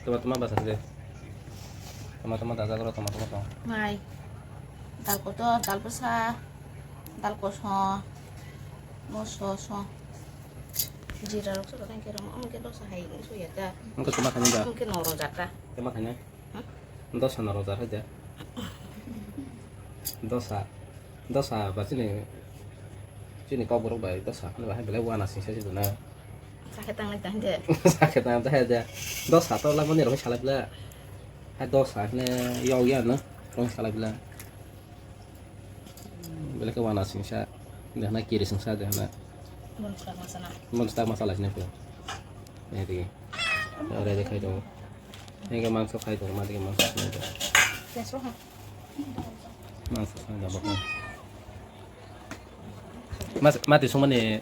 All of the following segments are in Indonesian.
Teman-teman bahasa deh. Teman-teman tak kalau teman-teman tong. Mai. Dal ko to, dal besar. Dal ko so. Mo so. Jira ro so kan kira mo mungkin dosa hai so ya da. Engkau cuma makannya dah. Mungkin oro jata. Cuma makannya. Entah sana roza aja. Dosa apa sini kau buruk baik dosa. Ini bahaya bela wana sih saya itu nah. Sakit tangan tanda. Sakit tangan teh aja. Dosa tau lah mana orang salah bela. Hai dosa ini yau ya nah orang salah bela. Bela ke wana sih saya. Dah nak kiri sing saya dah nak. Monster masalah ini pun. Ini dia. Ada dia kait dong. Ini ke mangsa kait dong, mati ke mangsa ini. Yes, roh. Mangsa ini dah bakal. Mati semua ni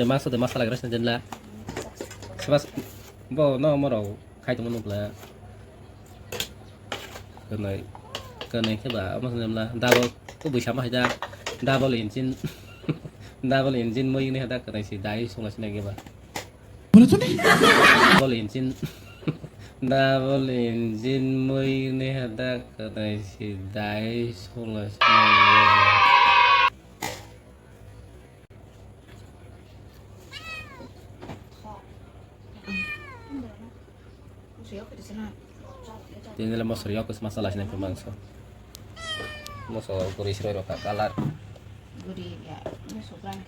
mangsa de masalah keras ni jelah. Sebab, bo no morau kait dong nubla. Kena ke bah, maksudnya lah. Double, tu bisa mah aja. Double engine. Double engine mo ini ada kena si dai sungai sini ke bah. Mana tu ni? Double engine mo ini ada kena si dai sungai sini ke. Jadi dalam masalah aku masalah sini pemangsa. Masalah kuris roh kalar. Guri ya, ini sobrang.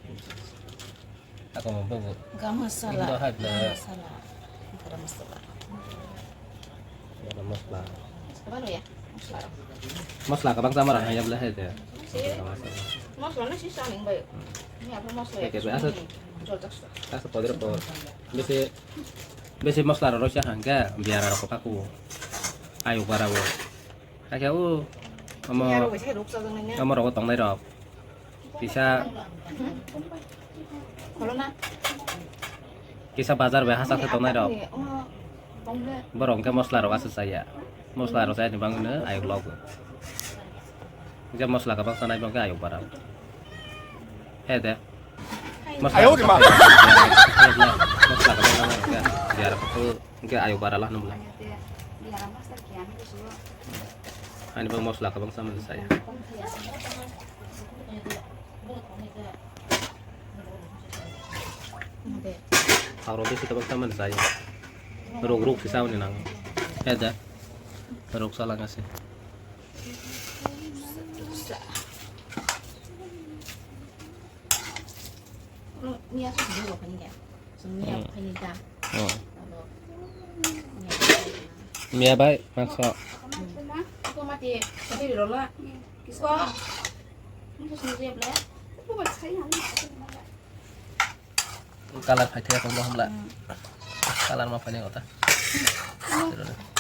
Aku mau bawa. Enggak masalah. Enggak ada. Enggak ada masalah. Ada masalah. Apa lo ya? Masalah. Masalah kabang sama orang hanya belah aja. Masalahnya sih saling baik. Ini apa masalah? Oke, biasa. Jual tas. Tak sepodir apa. Besi masalah roh sih hangga biar aku paku. Ayo para wo. Kayak kamu rokok tong nai rok. Bisa Kalau nak kisah bazar bahasa ke tong nai rok. Borong ke masalah rok asal saya. Masalah rok saya dibangun ayo log. Jam masalah kabang sana bang ke ayo para. Hede. Ayo di mana? Masalah kabang sana biar aku ke ayo para lah nembla. Ini bang masalah kabang sama saya. Kalau dia kita bang sama saya. Ruk sih sama nih nang. Ada. Ruk salah ngasih. niat dulu kan ya. Niat penita. Oh. Mia baik maksud. Aku mati di rola. Kisah. Ini sendiri ya, Aku buat saya Kalar phải theo không lah. Kalar mah paling kota.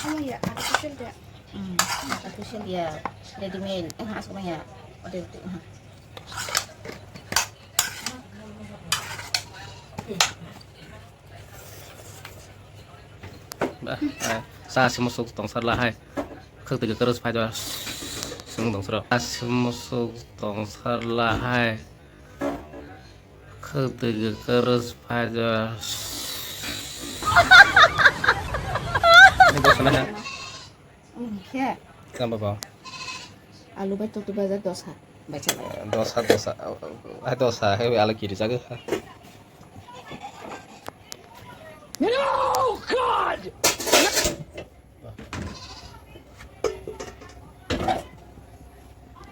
Oh ya, artificial dia. Artificial dia. Ready made. Semuanya ada itu. Sa si masuk tong sar lah hai. Khơi từ cái phải cho sung tong sar. Sa si masuk tong sar lah hai. Khơi từ cái phải cho. Ini bos mana? Ya. Kenapa bang? Alu betul tu bazar dosa. Baca. Dosa. Hewe ala kiri jaga. No, God!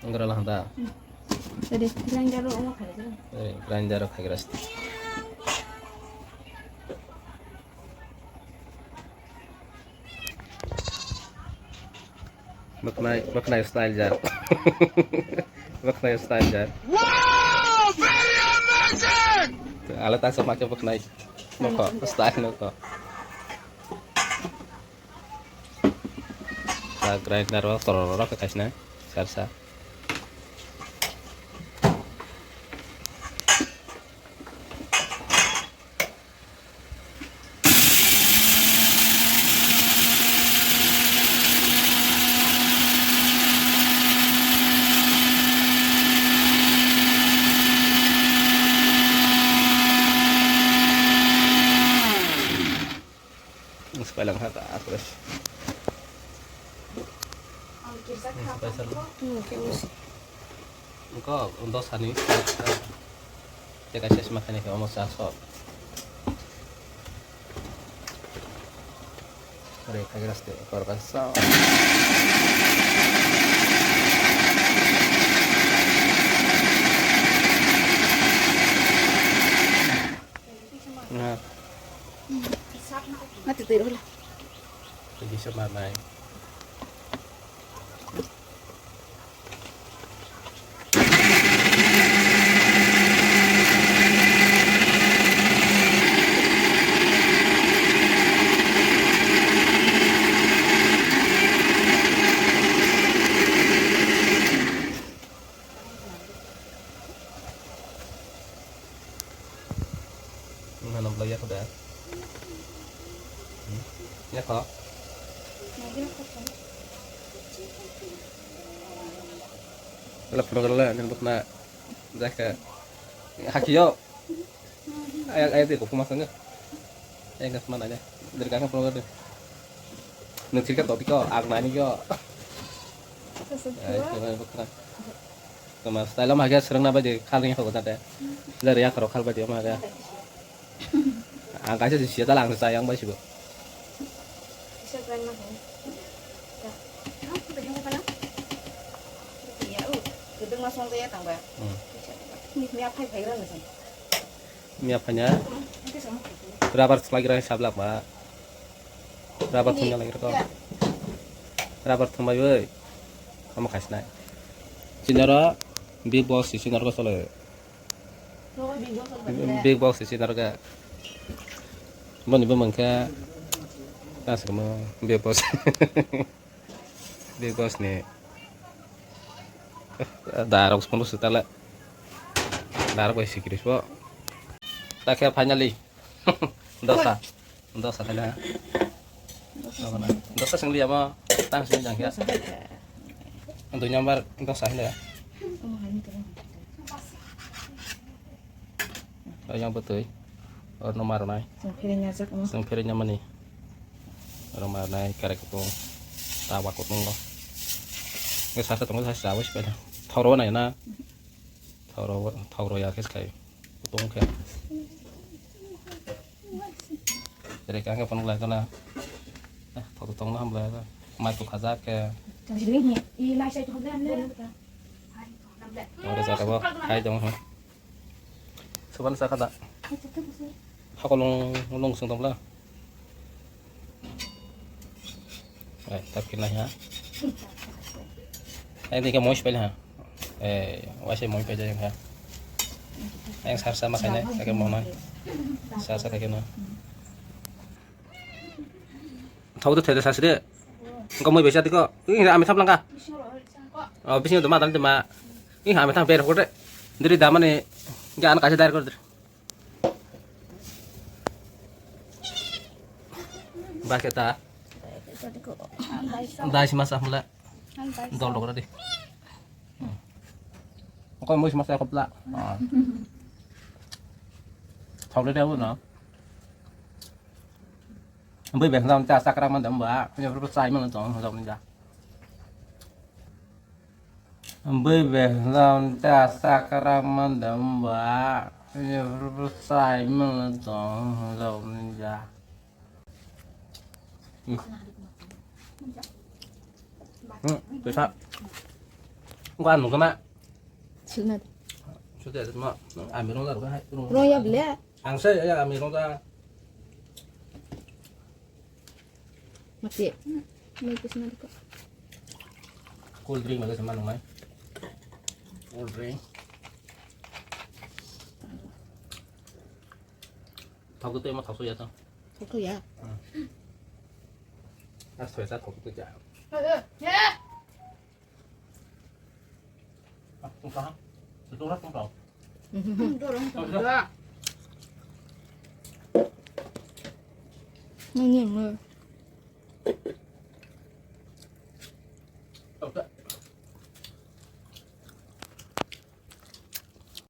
Enggak lah dah. Jadi belanja lo mau kali. Belanja rok agak rasti. Maknai style jar. Maknai style jar. Wow, very amazing! Alat tak sama macam maknai. Moko style noko. Sa grinder rock tororo ke kasna. Salsa. supaya lang hata terus supaya seru engkau untuk sani ya kasih semakin kayak omong sasok mereka kira sih korban sah nah Mati tidur lah. pergi sama mai mana belajar udah ya kok lepas lah untuk nak jaga hakiyo ayat itu aku masangnya nggak semana aja dari kakak pulang deh nanti kan topik kok agna ini kok itu bukan kemas style mah agak sering napa jadi kalnya kok tadi dari ya kalau kal badi mah agak angkanya di sini tak langsung sayang banget sih bu Kedeng masuk ya tang ba. Ini apa yang kira sih? ini apanya berapa lagi rasa sablak mbak berapa tunya lagi kok berapa tuh mbak woi kamu kasih naik sinara big boss sih sinara kok soalnya big box sih sinara kak mau nih bangka kas kamu big boss big boss nih darah sepuluh setelah darah gue sih kiri po tak kayak finally dosa tanya dosa sendiri apa tang sendiri jangan ya untuk nyambar dosa ini ya yang betul nomor naik sempirnya mana nih nomor naik karek itu tawa kutung loh nggak sah tunggu saya sawah sepeda taruh mana ya taruh ya kayak kutung kayak jadi kan nggak pernah lagi lah taruh tunggu hamba lah mai tuh kazak kayak ada saya kau hai dong sebenarnya saya kata aku long sungtom lah tapi nanya ini kamu mau sepeda wajib mau sepeda yang yang sama makanya kayak mau naik saya kayak gini tahu tuh tidak sasri kamu mau biasa tiko ini amit apa langkah bisnya tuh mah tadi mah ini amit apa berapa deh dari daman nih jangan kasih dari kau bah kita dah si masa mulai dol dol deh kau mau si masa kopla tahu deh apa no bây giờ làm cha sakra man đầm bả bây giờ rất sai mà chọn làm như bây giờ làm cha sakra man đầm bả bây giờ rất sai mà chọn làm như tôi sao không ăn một cái mạ Sunat. sudah semua ambil nonton kan Roya beli. ang saya ya ambil nonton Mati. May kisah kok. cool drink lagi sama nomai cool drink tahu tuh emang tahu ya tuh Kok ya? ah saya tahu tuh ya Ya. Tunggu, tunggu. Dorong tuh. Nanya mah.